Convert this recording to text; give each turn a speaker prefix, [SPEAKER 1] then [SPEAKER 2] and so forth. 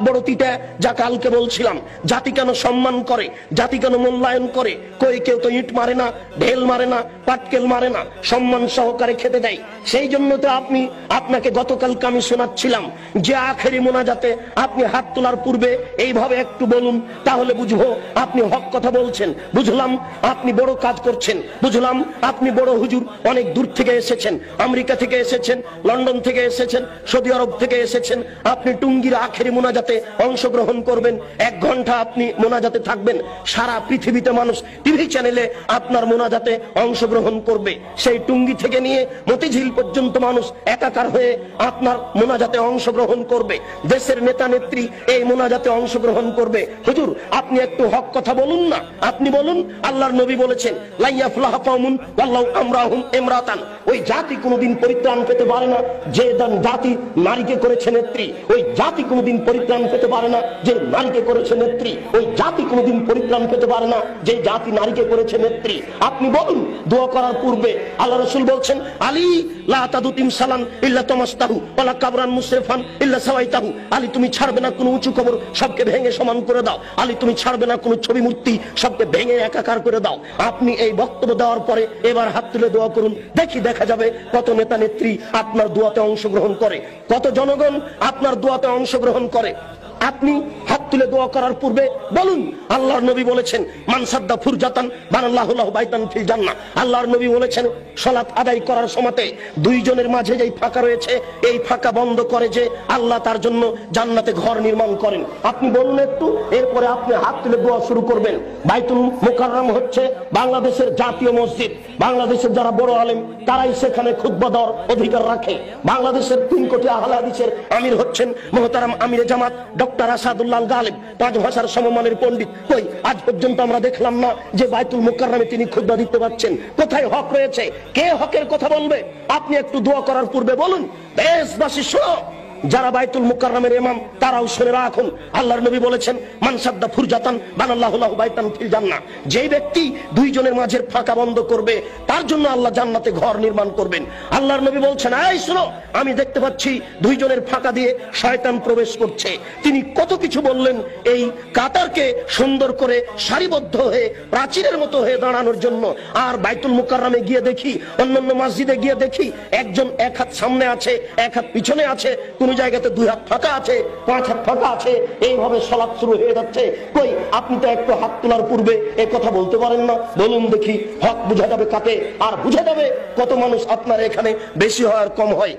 [SPEAKER 1] বড়তিটা যা কালকে বলছিলাম, জাতি কেন সম্মান করে, জাতি কেন মূল্যায়ন করে, কই কেউ তো ইট মারে না, ঢেল মারে না, পাটকেল মারে না, সম্মান সহকারে খেতে দেয়। সেই জন্য তো আপনাকে গতকালকে আমি শোনাচ্ছিলাম যে আখেরি মোনাজাতে আপনি হাত তোলার পূর্বে এইভাবে একটু বলুন, তাহলে বুঝবো আপনি হক কথা বলছেন, বুঝলাম আপনি বড় কাজ করছেন, বুঝলাম আপনি বড় হুজুর, অনেক দূর থেকে এসেছেন, আমেরিকা থেকে এসেছেন, লন্ডন থেকে এসেছেন, সৌদি আরব থেকে এসেছেন, আপনি টুঙ্গির আখেরি মোনাজাতে অংশগ্রহণ করবেন। 1 ঘন্টা আপনি মোনাজাতে থাকবেন, সারা পৃথিবীতে মানুষ টিভি চ্যানেলে আপনার মোনাজাতে অংশগ্রহণ করবে। সেই টুঙ্গি থেকে নিয়ে মতিঝিল পর্যন্ত মানুষ একাকার হয়ে আপনার মোনাজাতে অংশগ্রহণ করবে। দেশের নেতা নেত্রী এই মোনাজাতে অংশগ্রহণ করবে। হুজুর আপনি একটু হক কথা বলুন না, আপনি বলুন আল্লাহর নবী বলেছেন লা ইয়াফলাহু কওমুন ওয়াল্লাহু আমরাহুম ইমরাতান। ওই জাতি কোনোদিন পরিত্রাণ পেতে পারে না যে জাতি নারীকে করেছে নেত্রী, ওই জাতি কোনোদিন পরিত্রাণ পেতে পারে না যে নারীকে করেছে নেত্রী, ওই জাতি কোনোদিন পরিত্রাণ পেতে পারে না যে জাতি নারীকে করেছে নেত্রী। আপনি বলুন দোয়া করার পূর্বে আল্লাহ রাসূল বলছেন আলী লা তাদু তিমসালান ইল্লা তামাসতাহু ওয়ালা কাবরান মুসরিফান ইল্লা সাওয়াইতাহু। আলী তুমি ছাড়বে না কোনো উঁচু কবর, সবকে ভেঙে সমান করে দাও। আলী তুমি ছাড়বে না কোনো ছবি মূর্তি, সবকে ভেঙে একাকার করে দাও। আপনি এই বক্তব্য দেওয়ার পরে এবার হাত তুলে দোয়া করুন, দেখা যাবে কত নেতা নেত্রী আপনার দোয়াতে অংশগ্রহণ করে, কত জনগণ আপনার দোয়াতে অংশগ্রহণ করে। আপনি হাত তুলে দোয়া করার পূর্বে বলুন আল্লাহর নবী বলেছেন মান সাদ্দা ফুরজাতান বানাল্লাহু লাহু বাইতান ফিল জান্নাহ। আল্লাহর নবী বলেছেন সালাত আদায় করার সময়তে দুইজনের মাঝে যেই ফাঁকা রয়েছে এই ফাঁকা বন্ধ করে যে আল্লাহ তার জন্য জান্নাতে ঘর নির্মাণ করেন। আপনি বলুন একটু, এরপরে আপনি হাত তুলে দোয়া শুরু করবেন। বাইতুল মুকাররম হচ্ছে বাংলাদেশের জাতীয় মসজিদ। বাংলাদেশের যারা বড় আলেম তারাই সেখানে খুতবা দেওয়ার অধিকার রাখে। বাংলাদেশের 3 কোটি আহলে হাদিসের আমির হচ্ছেন মুহতারাম আমিরে জামাত ডক্টর আসাদুল্লাহ গালিব, 5 ভাষার সমমানের পণ্ডিত। কই আজ পর্যন্ত আমরা দেখলাম না যে বাইতুল মুকাররমে তিনি খুতবা দিতে পারছেন। কোথায় হক রয়েছে? কে হকের কথা বলবে? আপনি একটু দোয়া করার পূর্বে বলুন দেশবাসী শোনো, যারা বাইতুল মুকাররমের ইমাম তারাও শুনে রাখুন আল্লাহর নবী বলেছেন মান সাদ্দা ফুরজাতান বানাল্লাহু লাহু বাইতান ফিল জান্নাহ। যেই ব্যক্তি দুইজনের মাঝের ফাঁকা বন্ধ করবে তার জন্য আল্লাহ জান্নাতে ঘর নির্মাণ করবেন। আল্লাহর নবী বলছেন এই শুনো, আমি দেখতে পাচ্ছি দুইজনের ফাঁকা দিয়ে শয়তান প্রবেশ করছে। তিনি কত কিছু বললেন এই কাতারকে সুন্দর করে সারিবদ্ধ হয়ে প্রাচীরের মতো হয়ে দাঁড়ানোর জন্য। আর বাইতুল মুকাররমে গিয়ে দেখি, অন্যান্য মসজিদে গিয়ে দেখি একজন 1 হাত সামনে আছে, 1 হাত পিছনে আছে, কোন জায়গাতে 2 হাত ফাঁকা আছে, 5 হাত ফাঁকা আছে, এইভাবে সালাত শুরু হয়ে যাচ্ছে। কই আপনি তো একটু হাত তোলার পূর্বে এই কথা বলতে পারেন না? বলুন দেখি, হক বুঝা যাবে কাকে, আর বুঝা যাবে কত মানুষ আপনার এখানে বেশি হয় আর কম হয়।